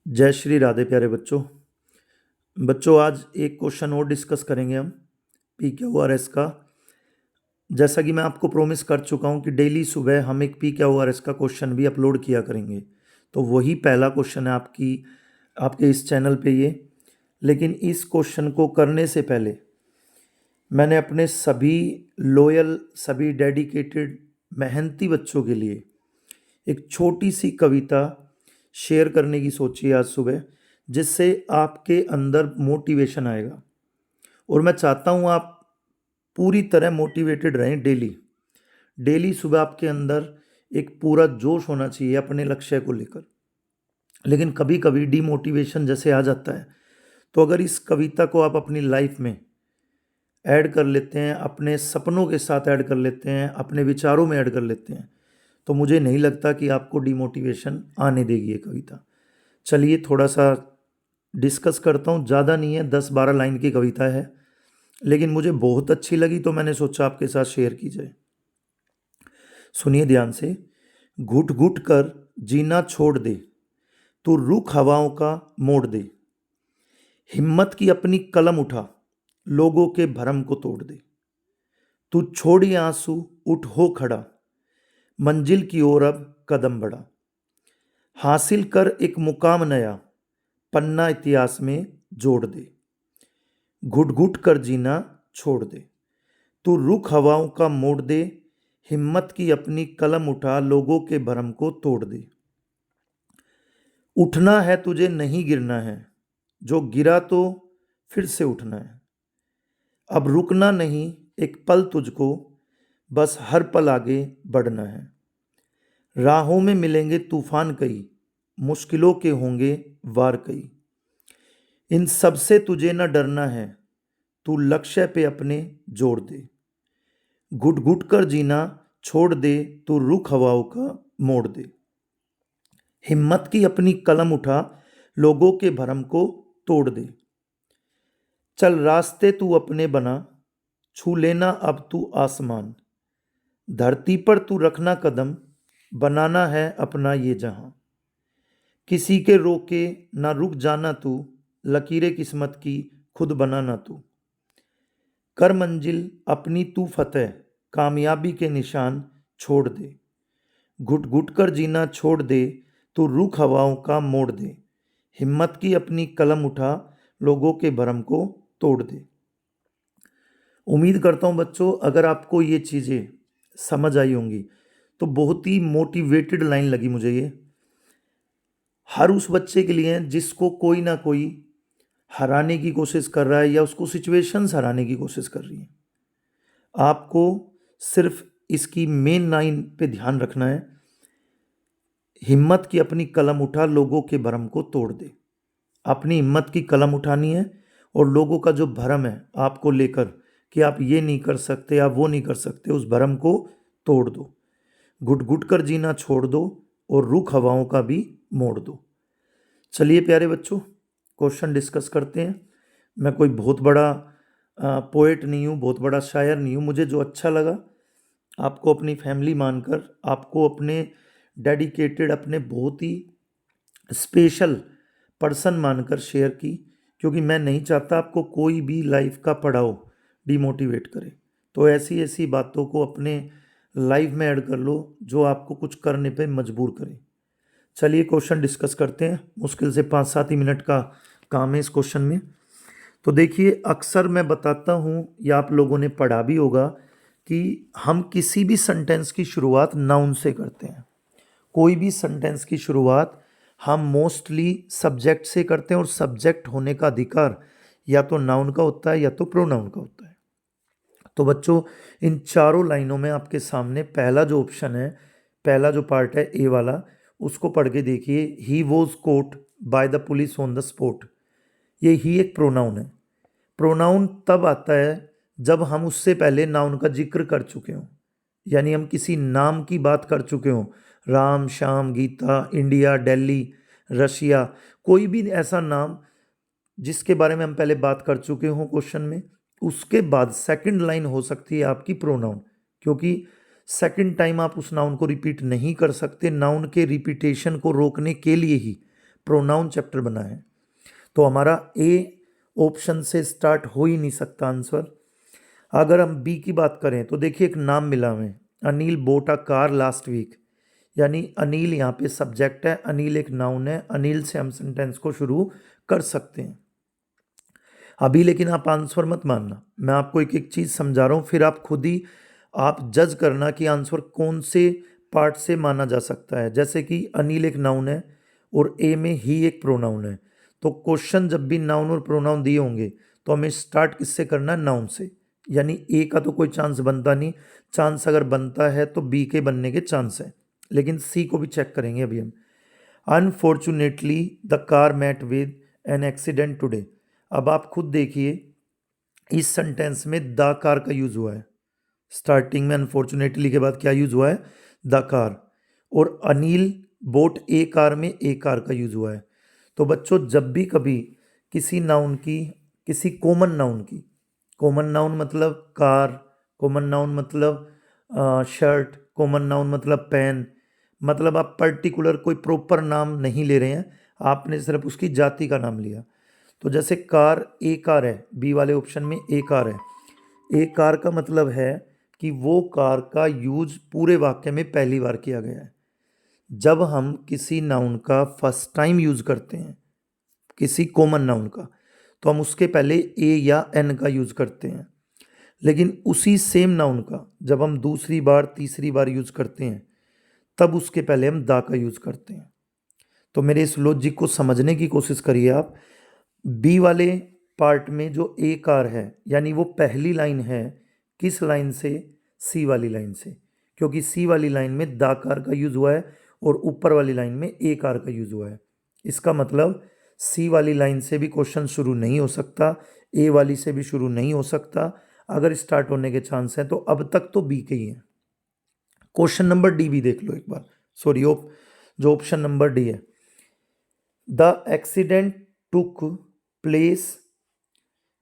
जय श्री राधे प्यारे बच्चों। बच्चों आज एक क्वेश्चन और डिस्कस करेंगे हम पी क्यू आर एस का। जैसा कि मैं आपको प्रॉमिस कर चुका हूं कि डेली सुबह हम एक पी क्यू आर एस का क्वेश्चन भी अपलोड किया करेंगे। तो वही पहला क्वेश्चन है आपके इस चैनल पे ये। लेकिन इस क्वेश्चन को करने से पहले मैंने अपने सभी लॉयल, सभी डेडिकेटेड, मेहनती बच्चों के लिए एक छोटी सी कविता शेयर करने की सोची आज सुबह, जिससे आपके अंदर मोटिवेशन आएगा। और मैं चाहता हूँ आप पूरी तरह मोटिवेटेड रहें। डेली डेली सुबह आपके अंदर एक पूरा जोश होना चाहिए अपने लक्ष्य को लेकर। लेकिन कभी कभी डीमोटिवेशन जैसे आ जाता है, तो अगर इस कविता को आप अपनी लाइफ में ऐड कर लेते हैं, अपने सपनों के साथ ऐड कर लेते हैं, अपने विचारों में ऐड कर लेते हैं, तो मुझे नहीं लगता कि आपको डीमोटिवेशन आने देगी ये कविता। चलिए थोड़ा सा डिस्कस करता हूँ। ज़्यादा नहीं है, 10-12 लाइन की कविता है, लेकिन मुझे बहुत अच्छी लगी तो मैंने सोचा आपके साथ शेयर की जाए। सुनिए ध्यान से। घुट घुट कर जीना छोड़ दे, तू रुख हवाओं का मोड़ दे। हिम्मत की अपनी कलम उठा, लोगों के भरम को तोड़ दे। तू छोड़ी आंसू, उठ हो खड़ा, मंजिल की ओर अब कदम बढ़ा। हासिल कर एक मुकाम नया, पन्ना इतिहास में जोड़ दे। घुट घुट कर जीना छोड़ दे, तू रुख हवाओं का मोड़ दे। हिम्मत की अपनी कलम उठा, लोगों के भरम को तोड़ दे। उठना है तुझे, नहीं गिरना है, जो गिरा तो फिर से उठना है। अब रुकना नहीं एक पल तुझको, बस हर पल आगे बढ़ना है। राहों में मिलेंगे तूफान कई, मुश्किलों के होंगे वार कई। इन सब से तुझे न डरना है, तू लक्ष्य पे अपने जोड़ दे। घुट घुट कर जीना छोड़ दे, तू रुख हवाओं का मोड़ दे। हिम्मत की अपनी कलम उठा, लोगों के भरम को तोड़ दे। चल रास्ते तू अपने बना, छू लेना अब तू आसमान। धरती पर तू रखना कदम, बनाना है अपना ये जहां। किसी के रोके ना रुक जाना तू, लकीरें किस्मत की खुद बनाना तू। कर मंजिल अपनी तू फतेह, कामयाबी के निशान छोड़ दे। घुट घुट कर जीना छोड़ दे, तू रुख हवाओं का मोड़ दे। हिम्मत की अपनी कलम उठा, लोगों के भरम को तोड़ दे। उम्मीद करता हूँ बच्चों, अगर आपको ये चीज़ें समझ आई होंगी तो बहुत ही मोटिवेटेड लाइन लगी मुझे ये। हर उस बच्चे के लिए जिसको कोई ना कोई हराने की कोशिश कर रहा है या उसको सिचुएशंस हराने की कोशिश कर रही है। आपको सिर्फ इसकी मेन लाइन पे ध्यान रखना है। हिम्मत की अपनी कलम उठा, लोगों के भरम को तोड़ दे। अपनी हिम्मत की कलम उठानी है और लोगों का जो भरम है आपको लेकर कि आप ये नहीं कर सकते, आप वो नहीं कर सकते, उस भरम को तोड़ दो। घुट घुट कर जीना छोड़ दो और रुख हवाओं का भी मोड़ दो। चलिए प्यारे बच्चों, क्वेश्चन डिस्कस करते हैं। मैं कोई बहुत बड़ा पोएट नहीं हूँ, बहुत बड़ा शायर नहीं हूँ। मुझे जो अच्छा लगा आपको अपनी फैमिली मानकर, आपको अपने डेडिकेटेड, अपने बहुत ही स्पेशल पर्सन मानकर शेयर की, क्योंकि मैं नहीं चाहता आपको कोई भी लाइफ का पड़ाव डिमोटिवेट करे। तो ऐसी ऐसी बातों को अपने लाइफ में ऐड कर लो जो आपको कुछ करने पे मजबूर करे। चलिए क्वेश्चन डिस्कस करते हैं। मुश्किल से 5-7 ही मिनट का काम है इस क्वेश्चन में। तो देखिए, अक्सर मैं बताता हूँ या आप लोगों ने पढ़ा भी होगा कि हम किसी भी सेंटेंस की शुरुआत नाउन से करते हैं। कोई भी सेंटेंस की शुरुआत हम मोस्टली सब्जेक्ट से करते हैं, और सब्जेक्ट होने का अधिकार या तो नाउन का होता है या तो प्रोनाउन का होता है। तो बच्चों, इन चारों लाइनों में आपके सामने पहला जो ऑप्शन है, पहला जो पार्ट है ए वाला, उसको पढ़ के देखिए। He was caught by the police on the spot. ये ही एक प्रोनाउन है। प्रोनाउन तब आता है जब हम उससे पहले नाउन का जिक्र कर चुके हों, यानी हम किसी नाम की बात कर चुके हों। राम, श्याम, गीता, इंडिया, दिल्ली, रशिया, कोई भी ऐसा नाम जिसके बारे में हम पहले बात कर चुके हों क्वेश्चन में, उसके बाद सेकंड लाइन हो सकती है आपकी प्रोनाउन, क्योंकि सेकंड टाइम आप उस नाउन को रिपीट नहीं कर सकते। नाउन के रिपीटेशन को रोकने के लिए ही प्रोनाउन चैप्टर बना है। तो हमारा ए ऑप्शन से स्टार्ट हो ही नहीं सकता आंसर। अगर हम बी की बात करें तो देखिए एक नाम मिला हमें, Anil bought a car last week, यानी अनिल यहाँ पे सब्जेक्ट है, अनिल एक नाउन है, अनिल से हम सेंटेंस को शुरू कर सकते हैं। अभी लेकिन आप आंसर मत मानना, मैं आपको एक एक चीज़ समझा रहा हूँ, फिर आप खुद ही आप जज करना कि आंसर कौन से पार्ट से माना जा सकता है। जैसे कि अनिल एक नाउन है और ए में ही एक प्रोनाउन है, तो क्वेश्चन जब भी नाउन और प्रोनाउन दिए होंगे तो हमें स्टार्ट किससे करना है, नाउन से। यानी ए का तो कोई चांस बनता नहीं, चांस अगर बनता है तो बी के बनने के चांस है, लेकिन सी को भी चेक करेंगे अभी हम। Unfortunately the car met with an accident today. अब आप खुद देखिए इस सेंटेंस में द कार का यूज हुआ है, स्टार्टिंग में अनफॉर्चुनेटली के बाद क्या यूज हुआ है, द कार, और अनिल बोट ए कार में ए कार का यूज हुआ है। तो बच्चों जब भी कभी किसी नाउन की, किसी कॉमन नाउन की, कॉमन नाउन मतलब कार, कॉमन नाउन मतलब शर्ट, कॉमन नाउन मतलब पेन, मतलब आप पर्टिकुलर कोई प्रॉपर नाम नहीं ले रहे हैं, आपने सिर्फ उसकी जाति का नाम लिया। तो जैसे कार ए कार है, बी वाले ऑप्शन में ए कार है, ए कार का मतलब है कि वो कार का यूज पूरे वाक्य में पहली बार किया गया है। जब हम किसी नाउन का फर्स्ट टाइम यूज करते हैं, किसी कॉमन नाउन का, तो हम उसके पहले ए या एन का यूज करते हैं। लेकिन उसी सेम नाउन का जब हम दूसरी बार तीसरी बार यूज करते हैं तब उसके पहले हम दा का यूज करते हैं। तो मेरे इस लॉजिक को समझने की कोशिश करिए आप। बी वाले पार्ट में जो ए कार है, यानी वो पहली लाइन है किस लाइन से, सी वाली लाइन से, क्योंकि सी वाली लाइन में दा कार का यूज हुआ है और ऊपर वाली लाइन में ए कार का यूज हुआ है। इसका मतलब सी वाली लाइन से भी क्वेश्चन शुरू नहीं हो सकता, ए वाली से भी शुरू नहीं हो सकता। अगर स्टार्ट होने के चांस हैं तो अब तक तो बी के ही हैं। क्वेश्चन नंबर डी भी देख लो एक बार, सॉरी जो ऑप्शन नंबर डी है, the accident took place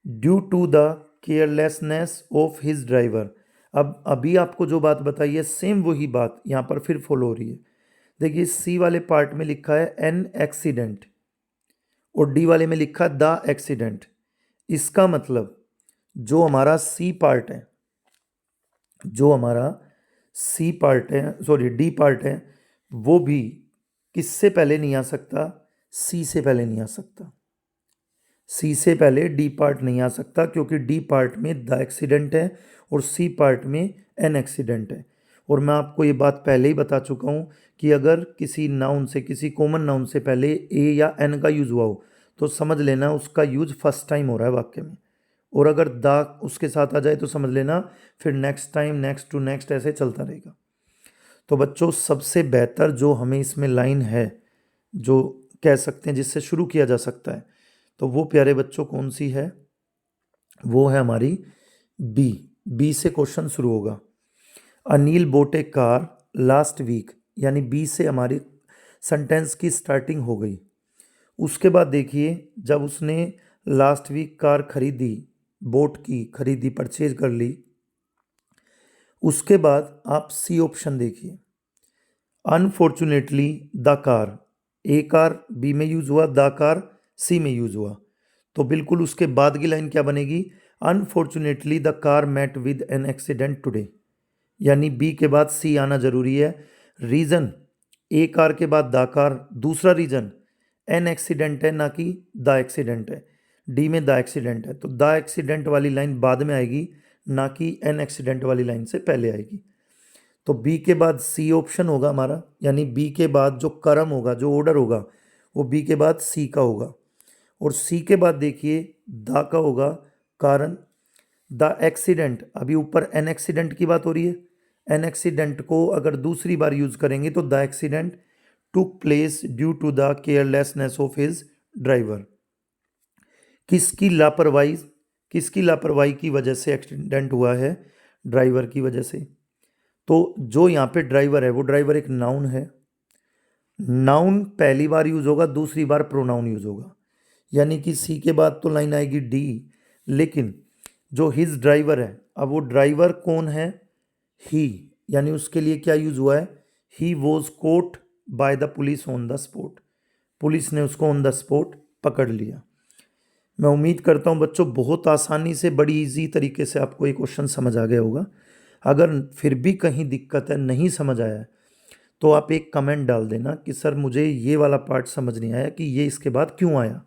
due to the carelessness of his driver. अब अभी आपको जो बात बताई है सेम वही बात यहाँ पर फिर फॉलो हो रही है। देखिए सी वाले पार्ट में लिखा है एन एक्सीडेंट और डी वाले में लिखा है द एक्सीडेंट। इसका मतलब जो हमारा सी पार्ट है, जो हमारा सी पार्ट है, सॉरी डी पार्ट है, वो भी किससे पहले नहीं आ सकता, सी से पहले नहीं आ सकता। सी से पहले डी पार्ट नहीं आ सकता क्योंकि डी पार्ट में द एक्सीडेंट है और सी पार्ट में एन एक्सीडेंट है। और मैं आपको ये बात पहले ही बता चुका हूँ कि अगर किसी नाउन से, किसी कॉमन नाउन से पहले ए या एन का यूज़ हुआ हो तो समझ लेना उसका यूज फर्स्ट टाइम हो रहा है वाक्य में, और अगर द उसके साथ आ जाए तो समझ लेना फिर next time, next to next, ऐसे चलता रहेगा। तो बच्चों सबसे बेहतर जो हमें इसमें लाइन है, जो कह सकते हैं जिससे शुरू किया जा सकता है, तो वो प्यारे बच्चों कौन सी है, वो है हमारी बी। बी से क्वेश्चन शुरू होगा, अनिल बोट ए कार लास्ट वीक, यानी बी से हमारी सेंटेंस की स्टार्टिंग हो गई। उसके बाद देखिए जब उसने लास्ट वीक कार खरीदी, बोट की खरीदी, परचेज कर ली, उसके बाद आप सी ऑप्शन देखिए, unfortunately the car, A car B में यूज हुआ, द कार सी में यूज हुआ, तो बिल्कुल उसके बाद की लाइन क्या बनेगी, unfortunately the car met with an accident today, यानी बी के बाद सी आना जरूरी है। रीजन ए कार के बाद द कार, दूसरा रीजन एन एक्सीडेंट है ना कि द एक्सीडेंट है, डी में द एक्सीडेंट है, तो द एक्सीडेंट वाली लाइन बाद में आएगी ना कि एन एक्सीडेंट वाली लाइन से पहले आएगी। तो बी के बाद सी ऑप्शन होगा हमारा, यानी बी के बाद जो क्रम होगा, जो ऑर्डर होगा, वो बी के बाद सी का होगा। और सी के बाद देखिए द का होगा, कारण द एक्सीडेंट, अभी ऊपर एन एक्सीडेंट की बात हो रही है, एन एक्सीडेंट को अगर दूसरी बार यूज करेंगे तो the accident took place due to the carelessness of his driver. किसकी लापरवाही, किसकी लापरवाही की वजह से एक्सीडेंट हुआ है, ड्राइवर की वजह से। तो जो यहाँ पे ड्राइवर है वो ड्राइवर एक नाउन है, नाउन पहली बार यूज होगा, दूसरी बार प्रोनाउन यूज होगा, यानी कि सी के बाद तो लाइन आएगी डी, लेकिन जो हिज ड्राइवर है, अब वो ड्राइवर कौन है, ही, यानी उसके लिए क्या यूज हुआ है, he was caught by the police on the spot. Police ने उसको ऑन द स्पॉट पकड़ लिया। मैं उम्मीद करता हूँ बच्चों बहुत आसानी से, बड़ी इजी तरीके से आपको ये क्वेश्चन समझ आ गया होगा। अगर फिर भी कहीं दिक्कत है, नहीं समझ आया है, तो आप एक कमेंट डाल देना कि सर मुझे ये वाला पार्ट समझ नहीं आया कि ये इसके बाद क्यों आया,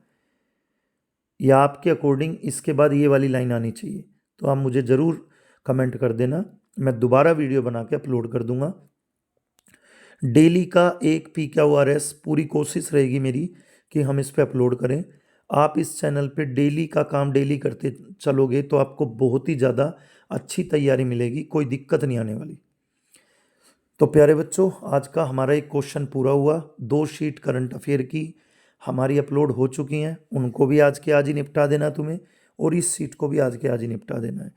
या आपके अकॉर्डिंग इसके बाद ये वाली लाइन आनी चाहिए। तो आप मुझे ज़रूर कमेंट कर देना, मैं दोबारा वीडियो बना के अपलोड कर दूंगा। डेली का एक PQRS पूरी कोशिश रहेगी मेरी कि हम इस पे अपलोड करें। आप इस चैनल पे डेली का काम डेली करते चलोगे तो आपको बहुत ही ज़्यादा अच्छी तैयारी मिलेगी, कोई दिक्कत नहीं आने वाली। तो प्यारे बच्चों, आज का हमारा एक क्वेश्चन पूरा हुआ। 2 शीट करंट अफेयर की हमारी अपलोड हो चुकी हैं, उनको भी आज के आज ही निपटा देना तुम्हें, और इस सीट को भी आज के आज ही निपटा देना है।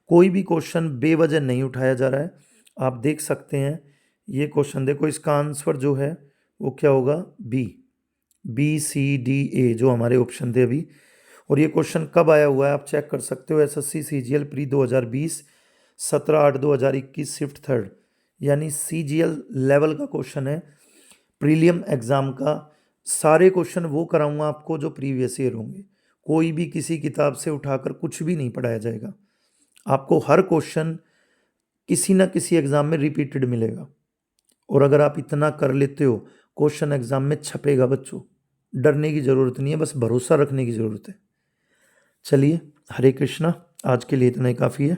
कोई भी क्वेश्चन बेवजह नहीं उठाया जा रहा है। आप देख सकते हैं ये क्वेश्चन, देखो इसका आंसर जो है वो क्या होगा, B, C, D, A जो हमारे ऑप्शन थे अभी। और ये क्वेश्चन कब आया हुआ है आप चेक कर सकते हो, SSC CGL pre 2020 17/8/2021 shift third, यानी CGL लेवल का क्वेश्चन है, प्रीलियम एग्ज़ाम का। सारे क्वेश्चन वो कराऊंगा आपको जो प्रीवियस ईयर होंगे, कोई भी किसी किताब से उठाकर कुछ भी नहीं पढ़ाया जाएगा। आपको हर क्वेश्चन किसी ना किसी एग्ज़ाम में रिपीटेड मिलेगा, और अगर आप इतना कर लेते हो क्वेश्चन एग्ज़ाम में छपेगा बच्चों। डरने की ज़रूरत नहीं है, बस भरोसा रखने की ज़रूरत है। चलिए, हरे कृष्णा, आज के लिए इतना ही काफ़ी है।